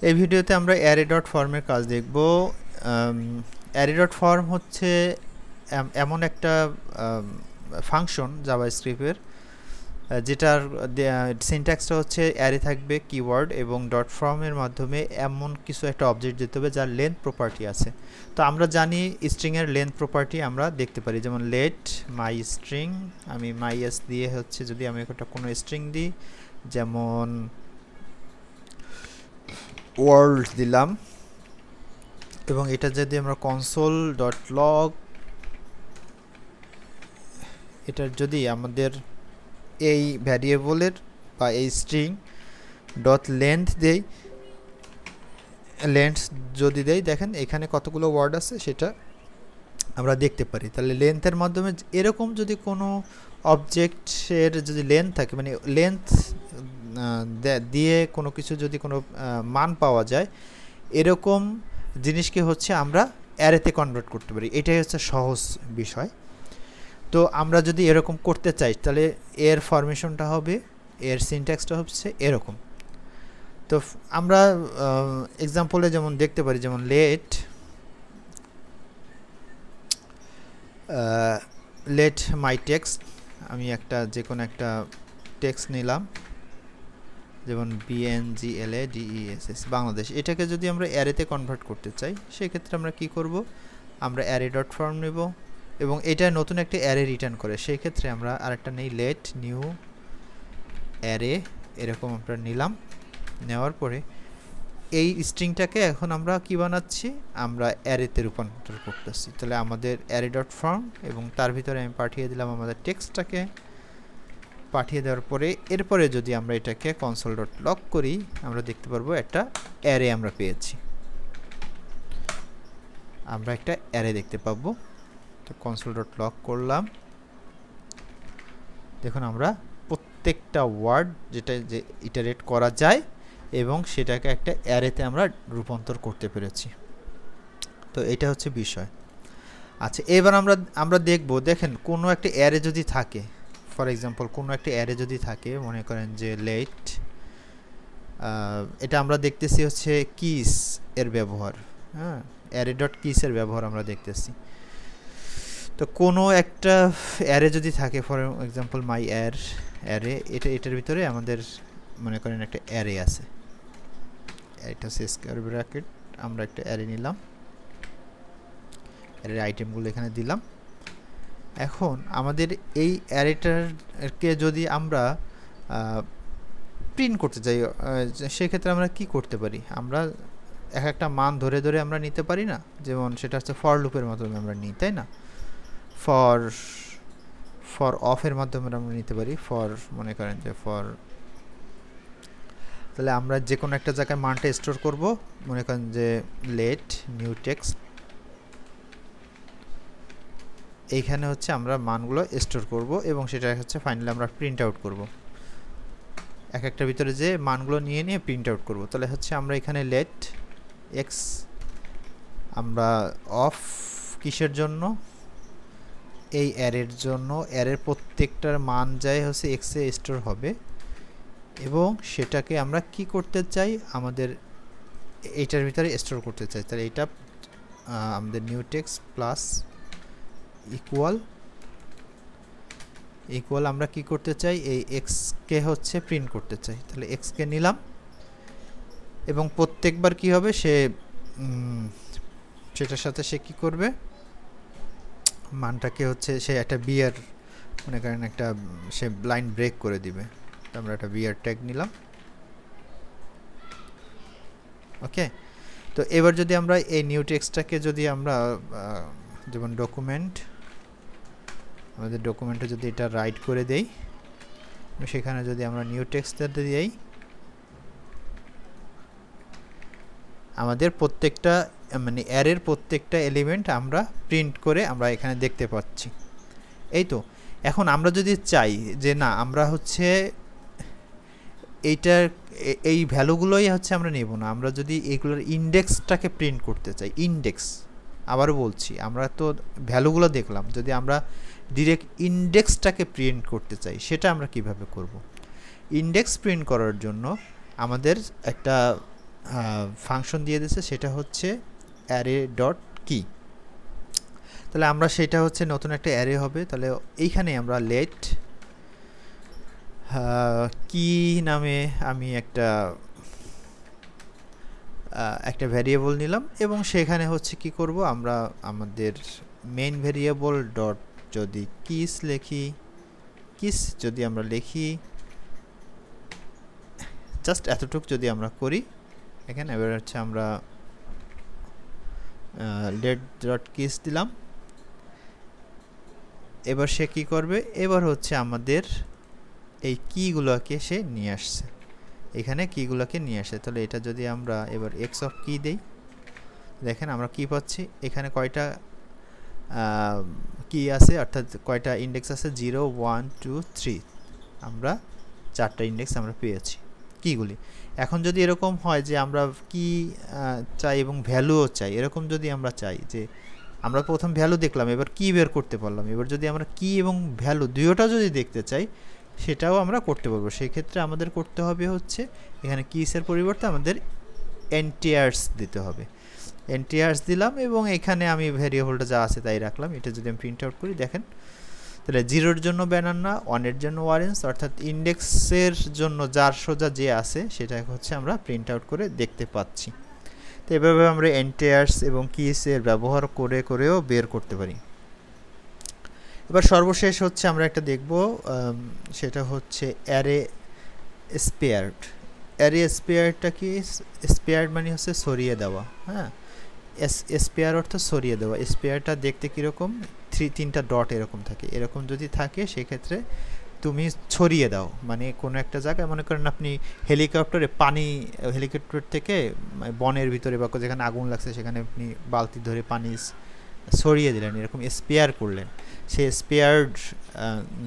এই ভিডিওতে আমরা অ্যারে ডট ফর্মের কাজ দেখব। অ্যারে ডট ফর্ম হচ্ছে এমন একটা ফাংশন জাভাস্ক্রিপ্টের যেটার সিনট্যাক্সটা হচ্ছে অ্যারে থাকবে কিওয়ার্ড এবং ডট ফর্মের মাধ্যমে এমন কিছু একটা অবজেক্ট দিতে হবে যার লেন্থ প্রপার্টি আছে। তো আমরা জানি স্ট্রিংয়ের লেন্থ প্রপার্টি আমরা দেখতে পারি, যেমন লেট মাই স্ট্রিং, আমি মাই এস দিয়ে হচ্ছে যদি আমি একটা কোনো স্ট্রিং দিই, যেমন ওয়ার্ল্ড দিলাম, এবং এটা যদি আমরা কনসোল ডট লগ এটার যদি আমাদের এই ভ্যারিয়েবলের বা এই স্ট্রিং ডট লেন্থ দেই, লেন্থ যদি দেই, দেখেন এখানে কতগুলো ওয়ার্ড আছে সেটা আমরা দেখতে পারি। তাহলে লেন্থের মাধ্যমে এরকম যদি কোনো অবজেক্টের যদি লেন্থ থাকে, মানে লেন্থ দিয়ে কোনো কিছু যদি কোনো মান পাওয়া যায়, এরকম জিনিসকে হচ্ছে আমরা অ্যারেতে কনভার্ট করতে পারি। এটাই হচ্ছে সহজ বিষয়। তো আমরা যদি এরকম করতে চাই তাহলে এর ফরমেশনটা হবে, এর সিনট্যাক্সটা হচ্ছে এরকম। তো আমরা এক্সাম্পলে যেমন দেখতে পারি, যেমন লেট মাই টেক্সট, আমি একটা যে কোনো একটা টেক্সট নিলাম, যেমন BNGLADESS বাংলাদেশ। এটাকে যদি আমরা অ্যারেতে কনভার্ট করতে চাই সেক্ষেত্রে আমরা কি করব, আমরা অ্যারে ডট ফর্ম নেব এবং এটা নতুন একটা অ্যারে রিটার্ন করে। সেই ক্ষেত্রে আমরা আরেকটা নেই, লেট নিউ অ্যারে, এরকম আমরা নিলাম। নেওয়ার পরে এই স্ট্রিংটাকে এখন আমরা কি বানাচ্ছি, আমরা অ্যারেতে রূপান্তর করতেছি। তাহলে আমাদের অ্যারে ডট ফর্ম এবং তার ভিতরে আমি পাঠিয়ে দিলাম আমাদের টেক্সটটাকে। পাঠিয়ে দেওয়ার পরে এরপরে যদি আমরা এটাকে কনসোল ডট লগ করি, আমরা দেখতে পারবো একটা অ্যারে আমরা পেয়েছি, আমরা একটা অ্যারে দেখতে পাবো। তো কনসোল ডট লগ করলাম, দেখুন আমরা প্রত্যেকটা ওয়ার্ড যেটা যে ইটারেট করা যায় এবং সেটাকে একটা অ্যারেতে আমরা রূপান্তর করতে পেরেছি। তো এটা হচ্ছে বিষয়। আচ্ছা, এবার আমরা দেখব, দেখেন কোনো একটা অ্যারে যদি থাকে, ফর এক্সাম্পল কোনো একটা অ্যারে যদি থাকে, মনে করেন যে লেট, এটা আমরা দেখতেছি হচ্ছে কিস এর ব্যবহার, হ্যাঁ, অ্যারে ডট কিস এর ব্যবহার আমরা দেখতেছি। তো কোনো একটা অ্যারে যদি থাকে, ফর এক্সাম্পল মাই অ্যারে, এটার ভিতরে আমাদের মনে করেন একটা অ্যারে আছে, এটা হচ্ছে স্কয়ার ব্র্যাকেট, আমরা একটা অ্যারে নিলাম, অ্যারের আইটেমগুলো এখানে দিলাম। এখন আমাদের এই অ্যারেটারকে যদি আমরা প্রিন্ট করতে চাই, সেক্ষেত্রে আমরা কি করতে পারি, আমরা এক একটা মান ধরে ধরে আমরা নিতে পারি না, যেমন সেটা হচ্ছে ফর লুপের মাধ্যমে আমরা নিই, তাই না? ফর অফের মাধ্যমে আমরা নিতে পারি, ফর মনে করেন যে ফর, তাহলে আমরা যে কোনো একটা জায়গায় মানটা স্টোর করব, মনে করেন যে লেট নিউ টেক্সট, এইখানে হচ্ছে আমরা মানগুলো স্টোর করব এবং সেটা হচ্ছে ফাইনালি আমরা প্রিন্ট আউট করব, এক একটার ভিতরে যে মানগুলো নিয়ে নিয়ে প্রিন্ট আউট করব। তাহলে হচ্ছে আমরা এখানে লেট এক্স, আমরা অফ কিসের জন্য, এই অ্যারের জন্য, অ্যারের প্রত্যেকটার মান যায় হচ্ছে এক্সে স্টোর হবে এবং সেটাকে আমরা কি করতে চাই, আমাদের এইটার ভিতরে স্টোর করতে চাই। তাহলে এটা আমাদের নিউ টেক্সট প্লাস ইকুয়াল আমরা কি করতে চাই, এই এক্সকে হচ্ছে প্রিন্ট করতে চাই। তাহলে এক্সকে নিলাম এবং প্রত্যেকবার কি হবে, সেটার সাথে সে কি করবে, মানটাকে হচ্ছে সে একটা বিয়ার, মনে করেন একটা সে লাইন ব্রেক করে দিবে। আমরা একটা বিয়ার ট্যাগ নিলাম, ওকে। তো এবার যদি আমরা এই নিউ টেক্সটটাকে যদি আমরা যেমন ডকুমেন্ট, আমাদের ডকুমেন্টে যদি এটা রাইট করে দেই, সেখানে যদি আমরা নিউ টেক্সটটা দিই, আমাদের প্রত্যেকটা মানে অ্যারের প্রত্যেকটা এলিমেন্ট আমরা প্রিন্ট করে আমরা এখানে দেখতে পাচ্ছি। এই তো এখন আমরা যদি চাই যে না, আমরা হচ্ছে এইটার এই ভ্যালুগুলোই হচ্ছে আমরা নেব না, আমরা যদি এইগুলোর ইন্ডেক্সটাকে প্রিন্ট করতে চাই, ইন্ডেক্স, আবারও বলছি, আমরা তো ভ্যালুগুলো দেখলাম, যদি আমরা ডিরেক্ট ইন্ডেক্সটাকে প্রিন্ট করতে চাই সেটা আমরা কিভাবে করব। ইন্ডেক্স প্রিন্ট করার জন্য আমাদের একটা ফাংশন দিয়ে দিয়েছে, সেটা হচ্ছে অ্যারে ডট কি। তাহলে আমরা সেটা হচ্ছে নতুন একটা অ্যারে হবে। তাহলে এইখানে আমরা লেট কি নামে আমি একটা ভ্যারিয়েবল নিলাম, এবং সেখানে হচ্ছে কি করব, আমরা আমাদের মেইন ভ্যারিয়েবল ডট যদি কিস লিখি, যদি আমরা লিখি জাস্ট এতটুক যদি আমরা করি এখানে, এবার হচ্ছে আমরা লেট ডট কিস দিলাম। এবার সে কি করবে, এবার হচ্ছে আমাদের এই কিগুলোকে সে নিয়ে আসছে, এখানে কিগুলোকে নিয়ে আসে। তাহলে এটা যদি আমরা এবার এক্স অফ কি দেই, দেখেন আমরা কি পাচ্ছি, এখানে কয়টা কি আছে, অর্থাৎ কয়টা ইন্ডেক্স আছে, 0 1 2 3, আমরা 4টা ইন্ডেক্স আমরা পেয়েছি কিগুলি। এখন যদি এরকম হয় যে আমরা কি চাই এবং ভ্যালুও চাই, এরকম যদি আমরা চাই যে আমরা প্রথম ভ্যালু দেখলাম, এবার কি বের করতে পারলাম, এবার যদি আমরা কি এবং ভ্যালু দুইটা যদি দেখতে চাই, সেটাও আমরা করতে পারবো। সেই ক্ষেত্রে আমাদের করতে হবে হচ্ছে এখানে কিসের পরিবর্তে আমাদের এনটিআরস দিতে হবে। এনটিআরস দিলাম এবং এখানে আমি ভেরিয়েবলটা যা আছে তাই রাখলাম। এটা যদি আমি প্রিন্ট আউট করি, দেখেন তাহলে 0-এর জন্য ব্যানানা, 1-এর জন্য অরেঞ্জ, অর্থাৎ ইন্ডেক্সের জন্য যার সোজা যে আছে সেটা হচ্ছে আমরা প্রিন্ট আউট করে দেখতে পাচ্ছি। তো এভাবে আমরা এনটিআরস এবং কিসের ব্যবহার করেও বের করতে পারি। এবার সর্বশেষ হচ্ছে আমরা একটা দেখব, সেটা হচ্ছে অ্যারে স্পেয়ার্ড। অ্যারে স্পেয়ারটা কি, স্পেয়ার্ড মানে হচ্ছে সরিয়ে দেওয়া। হ্যাঁ, স্পেয়ার অর্থ সরিয়ে দেওয়া। স্পেয়ারটা দেখতে কীরকম, 3টা ডট এরকম থাকে, এরকম যদি থাকে সেক্ষেত্রে তুমি ছড়িয়ে দাও, মানে কোনো একটা জায়গায় মনে করেন আপনি হেলিকপ্টার থেকে বনের ভিতরে বা যেখানে আগুন লাগছে সেখানে আপনি বালতি ধরে পানি ছড়িয়ে দিলেন, এরকম স্পেয়ার করলেন। সেই স্পেয়ার্ড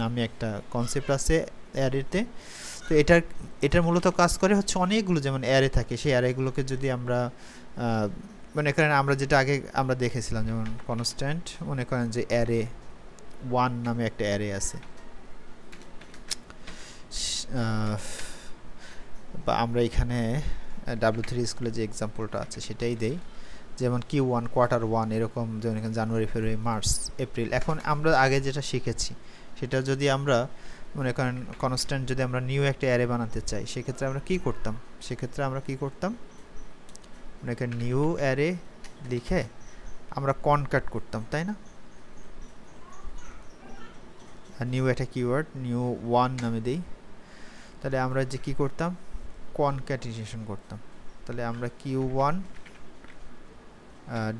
নামে একটা কনসেপ্ট আছে অ্যারেতে। তো এটার মূলত কাজ করে হচ্ছে অনেকগুলো যেমন অ্যারে থাকে, সেই অ্যারেগুলোকে যদি আমরা মনে করেন আমরা যেটা আগে আমরা দেখেছিলাম, যেমন কনস্ট্যান্ট, মনে করেন যে অ্যারে 1 নামে একটা অ্যারে আছে, বা আমরা এখানে W3 স্কুলে যে এক্সাম্পলটা আছে সেটাই দেই, যেমন Q1 কোয়ার্টার 1 এরকম, যেমন এখানে জানুয়ারি, ফেব্রুয়ারি, মার্চ, এপ্রিল। এখন আমরা আগে যেটা শিখেছি সেটা যদি আমরা মনে করেন কনস্ট্যান্ট যদি আমরা নিউ একটা অ্যারে বানাতে চাই, সেক্ষেত্রে আমরা কি করতাম, মনে করেন নিউ অ্যারে লিখে আমরা কনক্যাট করতাম, তাই না? আর নিউ একটা কিওয়ার্ড নিউ 1 নামে দিই, তাহলে আমরা যে কি করতাম, কনক্যাটিনেশন করতাম। তাহলে আমরা Q1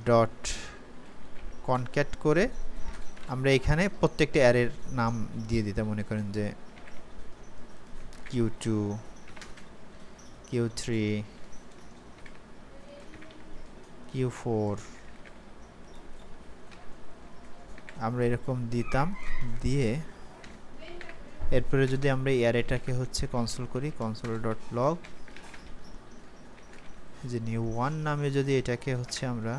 ডট কনক্যাট করে আমরা এখানে প্রত্যেকটা অ্যারের নাম দিয়ে দিতাম, মনে করেন যে Q2 Q3 Q4, আমরা এরকম দিতাম। দিয়ে এরপরে যদি আমরা এই অ্যারেটাকে হচ্ছে কনসোল করি, console.log, যে নিউ 1 নামে যদি এটাকে হচ্ছে আমরা,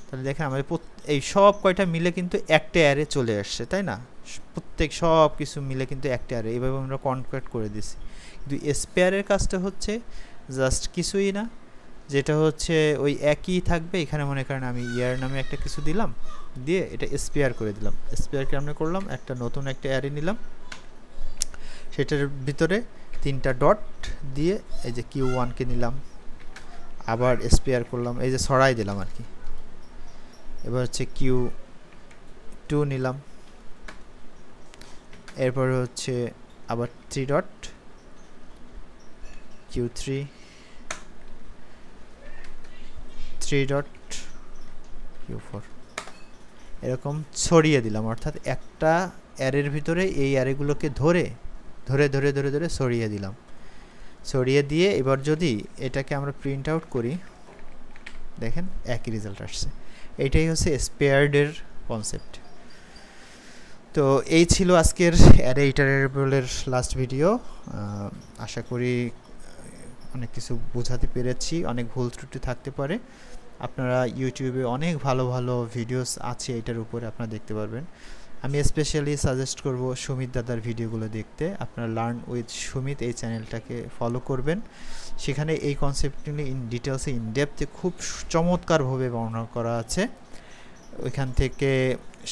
তাহলে দেখেন আমাদের এই সব কয়টা মিলে কিন্তু একটা অ্যারে চলে আসছে, তাই না? প্রত্যেক সব কিছু মিলে কিন্তু একটা অ্যারে, এইভাবে আমরা কনভার্ট করে দিছি। কিন্তু স্পেয়ারের কাজটা হচ্ছে জাস্ট কিছুই না, যেটা হচ্ছে ওই একই থাকবে। এখানে মনে করেন আমি ইয়ার নামে একটা কিছু দিলাম, দিয়ে এটা স্পেয়ার করে দিলাম। স্পেয়ারকে আমরা করলাম একটা নতুন একটা অ্যারে নিলাম, সেটার ভিতরে 3টা ডট দিয়ে এই যে Q1 কে নিলাম, আবার স্পেয়ার করলাম, এই যে ছড়াই দিলাম আর কি। এবার হচ্ছে Q2 নিলাম, এরপর হচ্ছে আবার 3 ডট, Q3 3 ডট, Q4, এরকম ছড়িয়ে দিলাম। অর্থাৎ একটা অ্যারের ভিতরে এই অ্যারেগুলোকে ধরে ধরে ধরে ধরে ধরে ছড়িয়ে দিলাম। ছড়িয়ে দিয়ে এবার যদি এটাকে আমরা প্রিন্ট আউট করি, দেখেন একই রেজাল্ট আসছে। এইটাই হচ্ছে স্পেয়ার্ডের কনসেপ্ট। তো এই ছিল আজকের অ্যারে ইটারেবলের লাস্ট ভিডিও। আশা করি অনেক কিছু বোঝাতে পেরেছি, অনেক ভুল ত্রুটি থাকতে পারে। আপনারা ইউটিউবে অনেক ভালো ভালো ভিডিওস আছে এটার উপরে, আপনারা দেখতে পারবেন। আমি স্পেশালি সাজেস্ট করব সুমিত দাদার ভিডিওগুলো দেখতে। আপনারা লার্ন উইথ সুমিত এই চ্যানেলটাকে ফলো করবেন। সেখানে এই কনসেপ্টগুলি ইন ডিটেলসে ইন ডেপথে খুব চমৎকারভাবে বর্ণনা করা আছে। ওইখান থেকে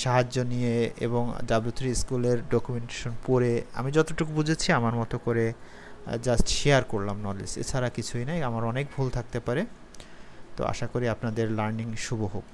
সাহায্য নিয়ে এবং W3 স্কুলের ডকুমেন্টেশন পড়ে আমি যতটুকু বুঝেছি আমার মতো করে জাস্ট শেয়ার করলাম নলেজ, এছাড়া কিছুই নাই। আমার অনেক ভুল থাকতে পারে। তো আশা করি আপনাদের লার্নিং শুভ হোক।